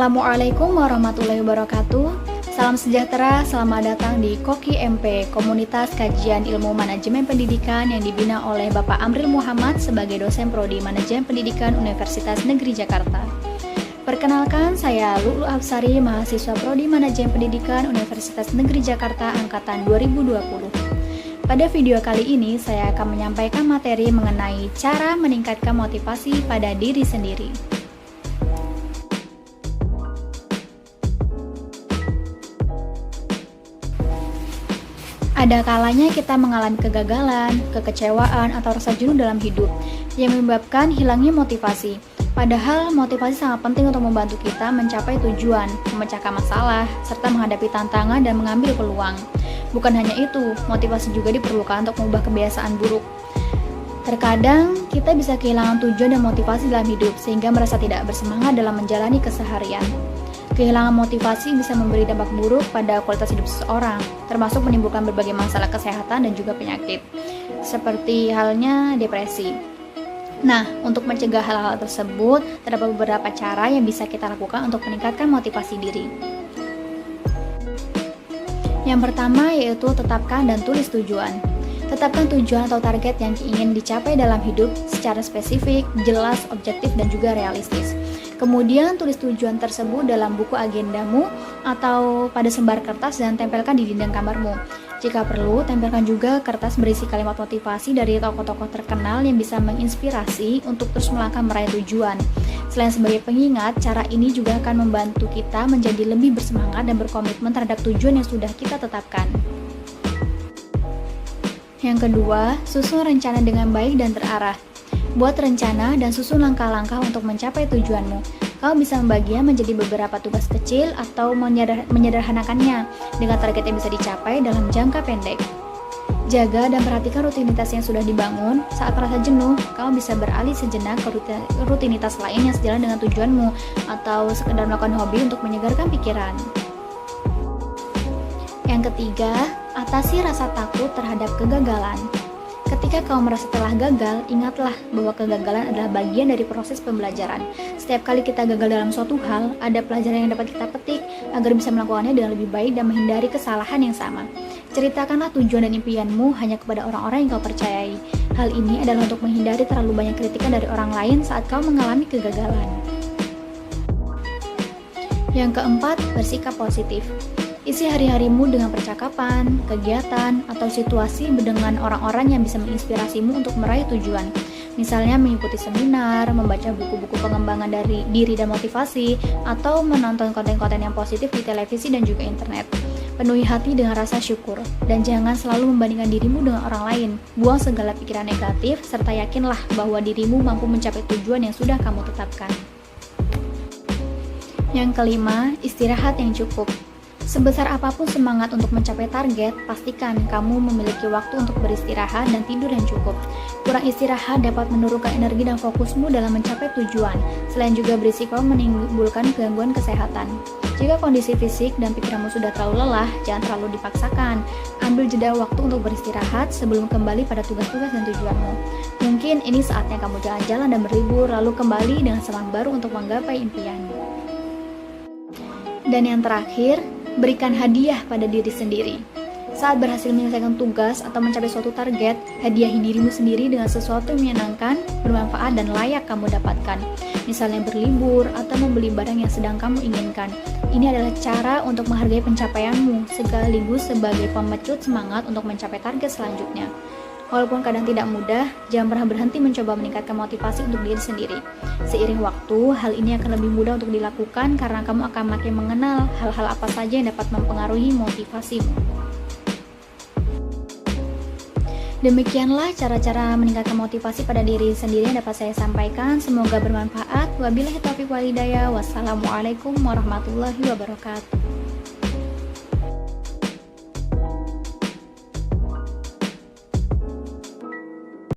Assalamualaikum warahmatullahi wabarakatuh. Salam sejahtera, selamat datang di Koki MP, Komunitas Kajian Ilmu Manajemen Pendidikan yang dibina oleh Bapak Amril Muhammad sebagai dosen Prodi Manajemen Pendidikan Universitas Negeri Jakarta. Perkenalkan, saya Lulu Afsari, mahasiswa Prodi Manajemen Pendidikan Universitas Negeri Jakarta Angkatan 2020. Pada video kali ini, saya akan menyampaikan materi mengenai cara meningkatkan motivasi pada diri sendiri. Ada kalanya kita mengalami kegagalan, kekecewaan, atau rasa jenuh dalam hidup yang menyebabkan hilangnya motivasi. Padahal motivasi sangat penting untuk membantu kita mencapai tujuan, memecahkan masalah, serta menghadapi tantangan dan mengambil peluang. Bukan hanya itu, motivasi juga diperlukan untuk mengubah kebiasaan buruk. Terkadang, kita bisa kehilangan tujuan dan motivasi dalam hidup sehingga merasa tidak bersemangat dalam menjalani keseharian. Kehilangan motivasi bisa memberi dampak buruk pada kualitas hidup seseorang, termasuk menimbulkan berbagai masalah kesehatan dan juga penyakit, seperti halnya depresi. Nah, untuk mencegah hal-hal tersebut, terdapat beberapa cara yang bisa kita lakukan untuk meningkatkan motivasi diri. Yang pertama yaitu tetapkan dan tulis tujuan. Tetapkan tujuan atau target yang ingin dicapai dalam hidup secara spesifik, jelas, objektif, dan juga realistis. Kemudian tulis tujuan tersebut dalam buku agendamu atau pada selembar kertas dan tempelkan di dinding kamarmu. Jika perlu, tempelkan juga kertas berisi kalimat motivasi dari tokoh-tokoh terkenal yang bisa menginspirasi untuk terus melangkah meraih tujuan. Selain sebagai pengingat, cara ini juga akan membantu kita menjadi lebih bersemangat dan berkomitmen terhadap tujuan yang sudah kita tetapkan. Yang kedua, susun rencana dengan baik dan terarah. Buat rencana dan susun langkah-langkah untuk mencapai tujuanmu. Kau bisa membaginya menjadi beberapa tugas kecil atau menyederhanakannya dengan target yang bisa dicapai dalam jangka pendek. Jaga dan perhatikan rutinitas yang sudah dibangun. Saat merasa jenuh, kau bisa beralih sejenak ke rutinitas lain yang sejalan dengan tujuanmu atau sekedar melakukan hobi untuk menyegarkan pikiran. Yang ketiga, atasi rasa takut terhadap kegagalan. Ketika kau merasa telah gagal, ingatlah bahwa kegagalan adalah bagian dari proses pembelajaran. Setiap kali kita gagal dalam suatu hal, ada pelajaran yang dapat kita petik agar bisa melakukannya dengan lebih baik dan menghindari kesalahan yang sama. Ceritakanlah tujuan dan impianmu hanya kepada orang-orang yang kau percayai. Hal ini adalah untuk menghindari terlalu banyak kritikan dari orang lain saat kau mengalami kegagalan. Yang keempat, bersikap positif. Isi hari-harimu dengan percakapan, kegiatan, atau situasi dengan orang-orang yang bisa menginspirasimu untuk meraih tujuan. Misalnya mengikuti seminar, membaca buku-buku pengembangan dari diri dan motivasi, atau menonton konten-konten yang positif di televisi dan juga internet. Penuhi hati dengan rasa syukur, dan jangan selalu membandingkan dirimu dengan orang lain. Buang segala pikiran negatif, serta yakinlah bahwa dirimu mampu mencapai tujuan yang sudah kamu tetapkan. Yang kelima, istirahat yang cukup. Sebesar apapun semangat untuk mencapai target, pastikan kamu memiliki waktu untuk beristirahat dan tidur yang cukup. Kurang istirahat dapat menurunkan energi dan fokusmu dalam mencapai tujuan, selain juga berisiko menimbulkan gangguan kesehatan. Jika kondisi fisik dan pikiranmu sudah terlalu lelah, jangan terlalu dipaksakan. Ambil jeda waktu untuk beristirahat sebelum kembali pada tugas-tugas dan tujuanmu. Mungkin ini saatnya kamu jalan-jalan dan berlibur, lalu kembali dengan semangat baru untuk menggapai impianmu. Dan yang terakhir, berikan hadiah pada diri sendiri. Saat berhasil menyelesaikan tugas atau mencapai suatu target, hadiahi dirimu sendiri dengan sesuatu yang menyenangkan, bermanfaat, dan layak kamu dapatkan. Misalnya berlibur atau membeli barang yang sedang kamu inginkan. Ini adalah cara untuk menghargai pencapaianmu, sekaligus sebagai pemecut semangat untuk mencapai target selanjutnya. Walaupun kadang tidak mudah, jangan pernah berhenti mencoba meningkatkan motivasi untuk diri sendiri. Seiring waktu, hal ini akan lebih mudah untuk dilakukan karena kamu akan makin mengenal hal-hal apa saja yang dapat mempengaruhi motivasimu. Demikianlah cara-cara meningkatkan motivasi pada diri sendiri yang dapat saya sampaikan. Semoga bermanfaat. Wabillahi taufiq wal hidayah. Wassalamualaikum warahmatullahi wabarakatuh.